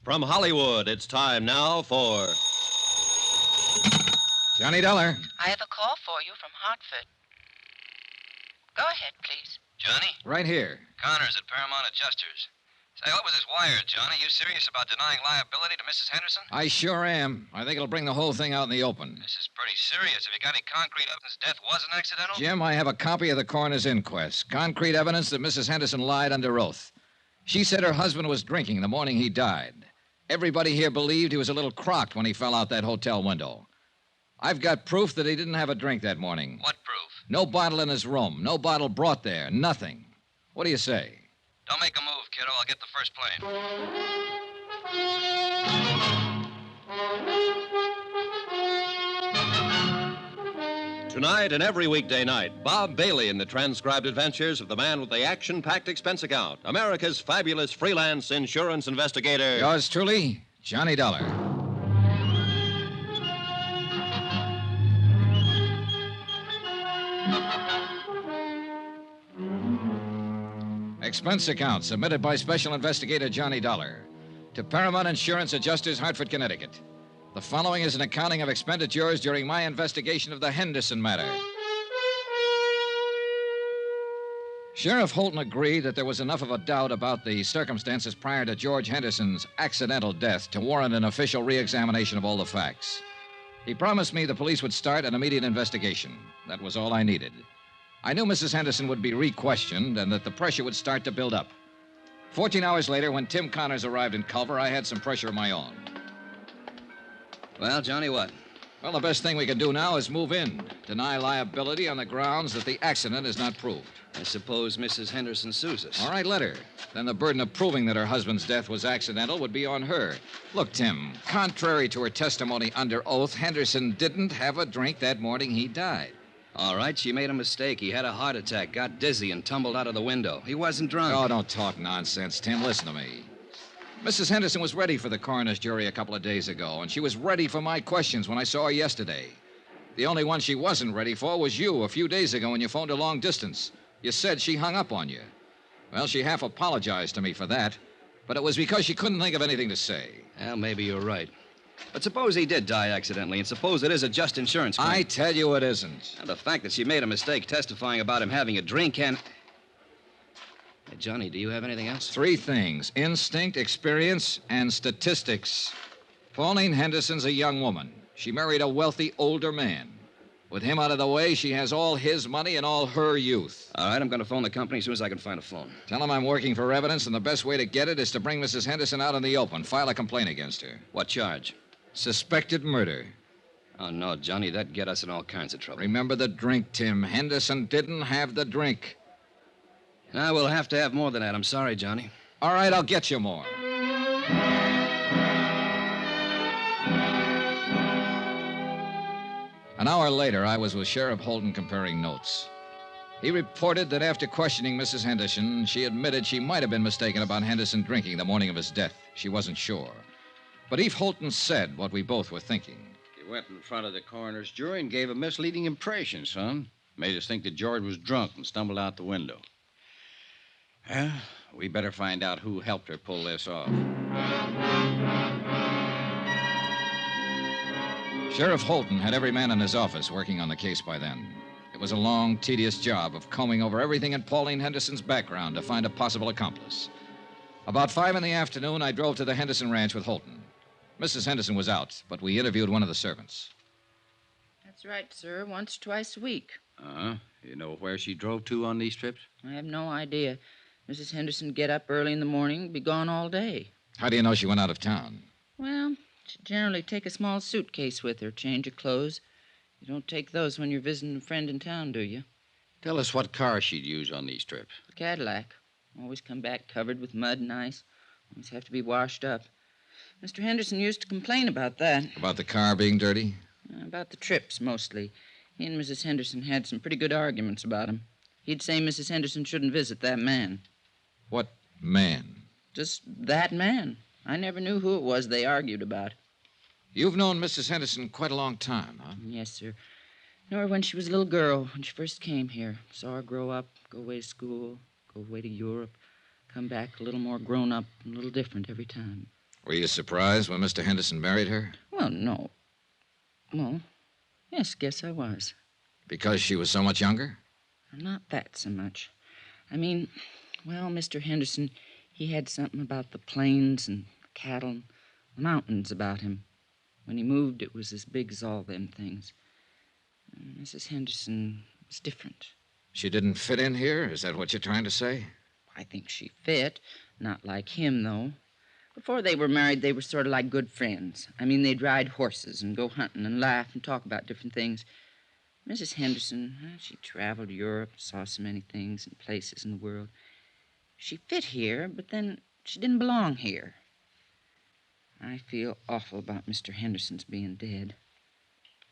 From Hollywood, it's time now for... Johnny Dollar. I have a call for you from Hartford. Go ahead, please. Johnny? Right here. Connors at Paramount Adjusters. Say, what was this wire, Johnny? You serious about denying liability to Mrs. Henderson? I sure am. I think it'll bring the whole thing out in the open. This is pretty serious. Have you got any concrete evidence death wasn't accidental? Jim, I have a copy of the coroner's inquest. Concrete evidence that Mrs. Henderson lied under oath. She said her husband was drinking the morning he died. Everybody here believed he was a little crocked when he fell out that hotel window. I've got proof that he didn't have a drink that morning. What proof? No bottle in his room. No bottle brought there. Nothing. What do you say? Don't make a move, kiddo. I'll get the first plane. Tonight and every weekday night, Bob Bailey in the transcribed adventures of the man with the action-packed expense account, America's fabulous freelance insurance investigator. Yours truly, Johnny Dollar. Expense account submitted by Special Investigator Johnny Dollar to Paramount Insurance Adjusters, Hartford, Connecticut. The following is an accounting of expenditures during my investigation of the Henderson matter. Sheriff Holton agreed that there was enough of a doubt about the circumstances prior to George Henderson's accidental death to warrant an official re-examination of all the facts. He promised me the police would start an immediate investigation. That was all I needed. I knew Mrs. Henderson would be re-questioned and that the pressure would start to build up. 14 hours later, when Tim Connors arrived in Culver, I had some pressure of my own. Well, Johnny, what? Well, the best thing we can do now is move in. Deny liability on the grounds that the accident is not proved. I suppose Mrs. Henderson sues us. All right, let her. Then the burden of proving that her husband's death was accidental would be on her. Look, Tim, contrary to her testimony under oath, Henderson didn't have a drink that morning he died. All right, she made a mistake. He had a heart attack, got dizzy, and tumbled out of the window. He wasn't drunk. Oh, don't talk nonsense, Tim. Listen to me. Mrs. Henderson was ready for the coroner's jury a couple of days ago, and she was ready for my questions when I saw her yesterday. The only one she wasn't ready for was you a few days ago when you phoned her long distance. You said she hung up on you. Well, she half apologized to me for that, but it was because she couldn't think of anything to say. Well, maybe you're right. But suppose he did die accidentally, and suppose it is a just insurance claim. I tell you it isn't. And the fact that she made a mistake testifying about him having a drink and... Hey, Johnny, do you have anything else? 3 things: instinct, experience, and statistics. Pauline Henderson's a young woman. She married a wealthy older man. With him out of the way, she has all his money and all her youth. All right, I'm going to phone the company as soon as I can find a phone. Tell him I'm working for evidence, and the best way to get it is to bring Mrs. Henderson out in the open. File a complaint against her. What charge? Suspected murder. Oh, no, Johnny, that'd get us in all kinds of trouble. Remember the drink, Tim. Henderson didn't have the drink. Now, we'll have to have more than that. I'm sorry, Johnny. All right, I'll get you more. An hour later, I was with Sheriff Holton comparing notes. He reported that after questioning Mrs. Henderson, she admitted she might have been mistaken about Henderson drinking the morning of his death. She wasn't sure. But Eve Holton said what we both were thinking. You went in front of the coroner's jury and gave a misleading impression, son. Made us think that George was drunk and stumbled out the window. Well, we better find out who helped her pull this off. Sheriff Holton had every man in his office working on the case by then. It was a long, tedious job of combing over everything in Pauline Henderson's background to find a possible accomplice. About 5 in the afternoon, I drove to the Henderson ranch with Holton. Mrs. Henderson was out, but we interviewed one of the servants. That's right, sir. Once or twice a week. Uh-huh. You know where she drove to on these trips? I have no idea. Mrs. Henderson get up early in the morning, be gone all day. How do you know she went out of town? Well, she generally take a small suitcase with her, change her clothes. You don't take those when you're visiting a friend in town, do you? Tell us what car she'd use on these trips. A Cadillac. Always come back covered with mud and ice. Always have to be washed up. Mr. Henderson used to complain about that. About the car being dirty? About the trips, mostly. He and Mrs. Henderson had some pretty good arguments about him. He'd say Mrs. Henderson shouldn't visit that man. What man? Just that man. I never knew who it was they argued about. You've known Mrs. Henderson quite a long time, huh? Yes, sir. Knew her when she was a little girl, when she first came here. Saw her grow up, go away to school, go away to Europe, come back a little more grown up and a little different every time. Were you surprised when Mr. Henderson married her? Well, no. Well, yes, guess I was. Because she was so much younger? Not that so much. I mean, well, Mr. Henderson, he had something about the plains and cattle and mountains about him. When he moved, it was as big as all them things. Mrs. Henderson was different. She didn't fit in here? Is that what you're trying to say? I think she fit. Not like him, though. Before they were married, they were sort of like good friends. I mean, they'd ride horses and go hunting and laugh and talk about different things. Mrs. Henderson, she traveled Europe, saw so many things and places in the world. She fit here, but then she didn't belong here. I feel awful about Mr. Henderson's being dead.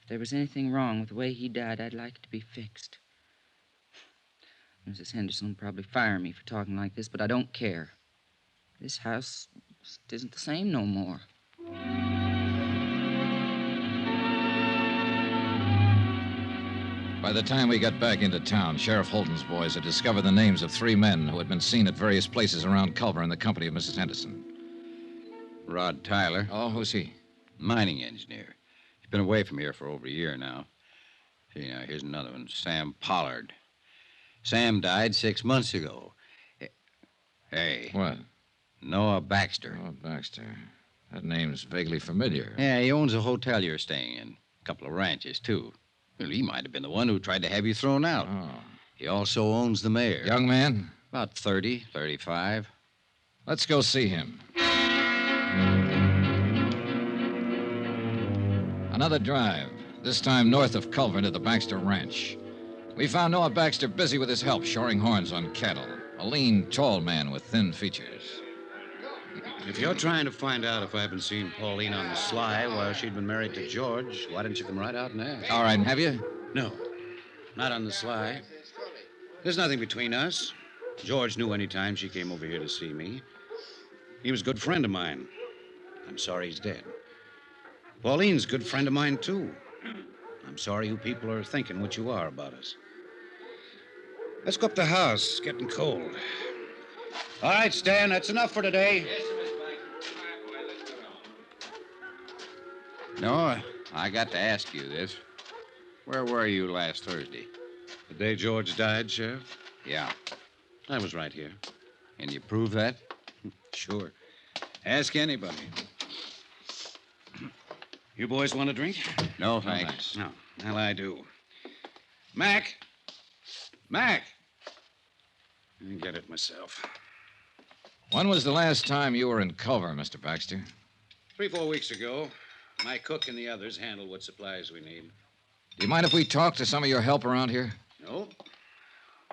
If there was anything wrong with the way he died, I'd like it to be fixed. Mrs. Henderson will probably fire me for talking like this, but I don't care. This house isn't the same no more. By the time we got back into town, Sheriff Holton's boys had discovered the names of 3 men who had been seen at various places around Culver in the company of Mrs. Henderson. Rod Tyler, Oh, who's he? mining engineer. He's been away from here for over a year now. See, now, here's another one, Sam Pollard. Sam died 6 months ago. Hey, What? Noah Baxter. Oh, Baxter. That name's vaguely familiar. Yeah, he owns a hotel you're staying in. A couple of ranches, too. Well, he might have been the one who tried to have you thrown out. Oh. He also owns the mayor. Young man? About 30, 35. Let's go see him. Another drive, this time north of Culver to the Baxter Ranch. We found Noah Baxter busy with his help shoring horns on cattle. A lean, tall man with thin features. If you're trying to find out if I've been seeing Pauline on the sly while she'd been married to George, why didn't you come right out and ask? All right, have you? No, not on the sly. There's nothing between us. George knew any time she came over here to see me. He was a good friend of mine. I'm sorry he's dead. Pauline's a good friend of mine, too. I'm sorry you people are thinking what you are about us. Let's go up the house. It's getting cold. All right, Stan, that's enough for today. Noah, I got to ask you this. Where were you last Thursday? The day George died, Sheriff? Yeah. I was right here. Can you prove that? Sure. Ask anybody. You boys want a drink? No, thanks. No. Well, I do. Mac! Mac! I get it myself. When was the last time you were in Culver, Mr. Baxter? 3-4 weeks ago, my cook and the others handled what supplies we need. Do you mind if we talk to some of your help around here? No?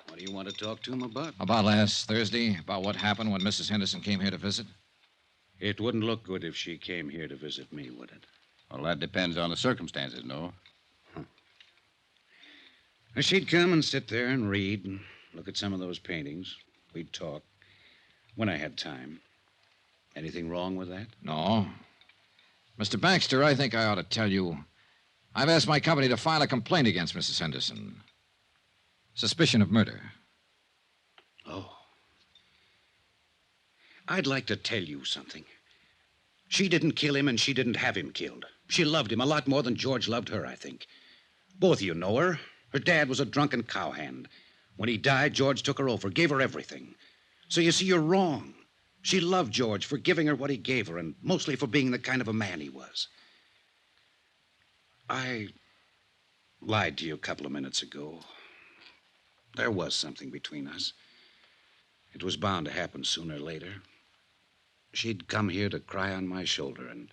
What do you want to talk to him about? About last Thursday, about what happened when Mrs. Henderson came here to visit? It wouldn't look good if she came here to visit me, would it? Well, that depends on the circumstances, Noah. She'd come and sit there and read and look at some of those paintings. We'd talk when I had time. Anything wrong with that? No. Mr. Baxter, I think I ought to tell you, I've asked my company to file a complaint against Mrs. Henderson. Suspicion of murder. Oh. I'd like to tell you something. She didn't kill him and she didn't have him killed. She loved him a lot more than George loved her, I think. Both of you know her. Her dad was a drunken cowhand. When he died, George took her over, gave her everything. So you see, you're wrong. She loved George for giving her what he gave her, and mostly for being the kind of a man he was. I lied to you a couple of minutes ago. There was something between us. It was bound to happen sooner or later. She'd come here to cry on my shoulder, and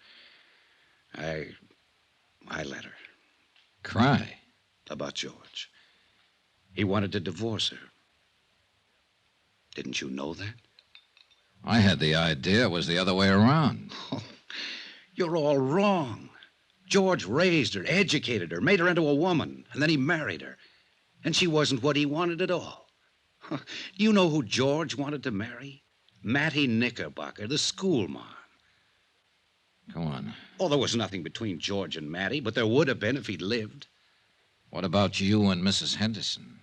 I let her. Cry? About George. He wanted to divorce her. Didn't you know that? I had the idea it was the other way around. Oh, you're all wrong. George raised her, educated her, made her into a woman, and then he married her. And she wasn't what he wanted at all. You know who George wanted to marry? Mattie Knickerbocker, the schoolmarm. Go on. Oh, there was nothing between George and Mattie, but there would have been if he'd lived. What about you and Mrs. Henderson?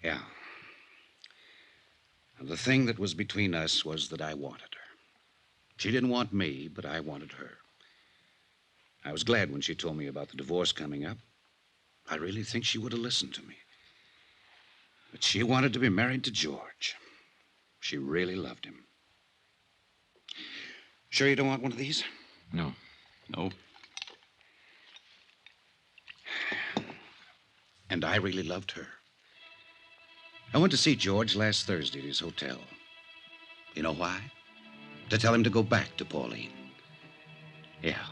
Yeah. The thing that was between us was that I wanted her. She didn't want me, but I wanted her. I was glad when she told me about the divorce coming up. I really think she would have listened to me. But she wanted to be married to George. She really loved him. Sure you don't want one of these? No. No. And I really loved her. I went to see George last Thursday at his hotel. You know why? To tell him to go back to Pauline. Yeah,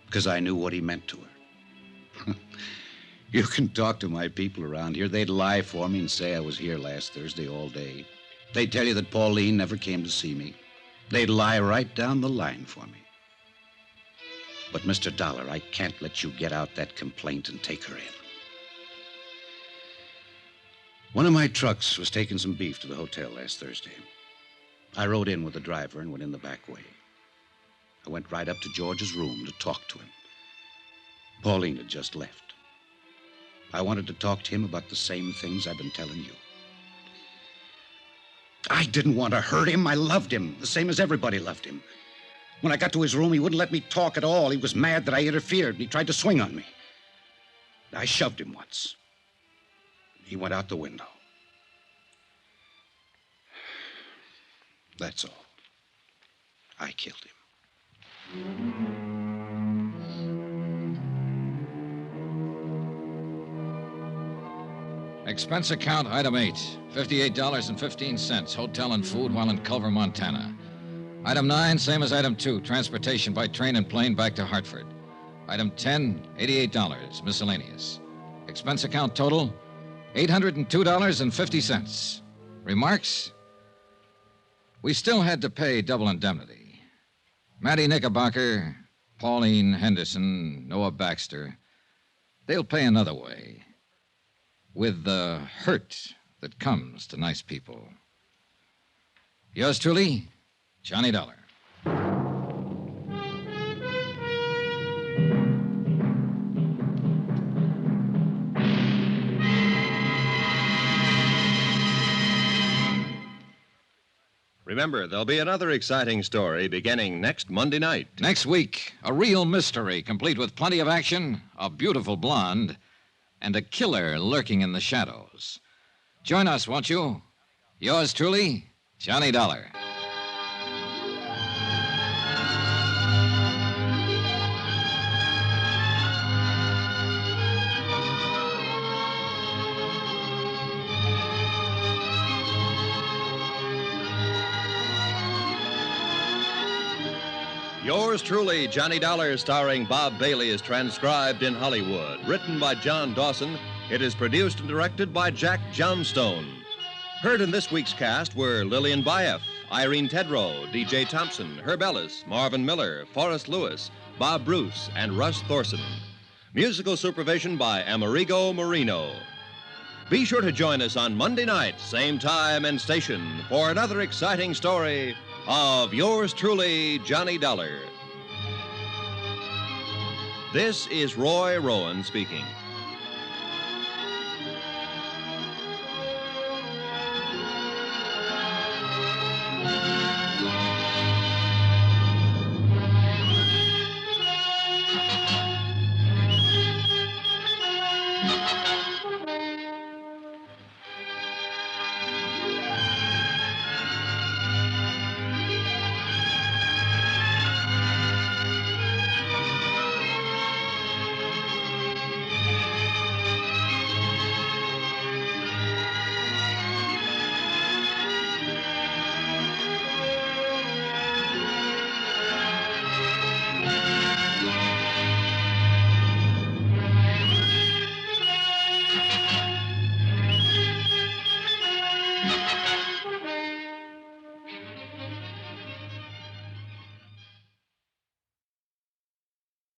because I knew what he meant to her. You can talk to my people around here. They'd lie for me and say I was here last Thursday all day. They'd tell you that Pauline never came to see me. They'd lie right down the line for me. But, Mr. Dollar, I can't let you get out that complaint and take her in. One of my trucks was taking some beef to the hotel last Thursday. I rode in with the driver and went in the back way. I went right up to George's room to talk to him. Pauline had just left. I wanted to talk to him about the same things I've been telling you. I didn't want to hurt him. I loved him, the same as everybody loved him. When I got to his room, he wouldn't let me talk at all. He was mad that I interfered, and he tried to swing on me. I shoved him once. He went out the window. That's all. I killed him. Expense account item 8, $58.15, hotel and food while in Culver, Montana. Item 9, same as item 2, transportation by train and plane back to Hartford. Item 10, $88, miscellaneous. Expense account total, $802.50. Remarks? We still had to pay double indemnity. Mattie Knickerbocker, Pauline Henderson, Noah Baxter, they'll pay another way. With the hurt that comes to nice people. Yours truly, Johnny Dollar. Remember, there'll be another exciting story beginning next Monday night. Next week, a real mystery, complete with plenty of action, a beautiful blonde, and a killer lurking in the shadows. Join us, won't you? Yours truly, Johnny Dollar. Yours truly, Johnny Dollar, starring Bob Bailey, is transcribed in Hollywood. Written by John Dawson, it is produced and directed by Jack Johnstone. Heard in this week's cast were Lillian Baeff, Irene Tedrow, D.J. Thompson, Herb Ellis, Marvin Miller, Forrest Lewis, Bob Bruce, and Russ Thorson. Musical supervision by Amerigo Marino. Be sure to join us on Monday night, same time and station, for another exciting story of yours truly, Johnny Dollar. This is Roy Rowan speaking.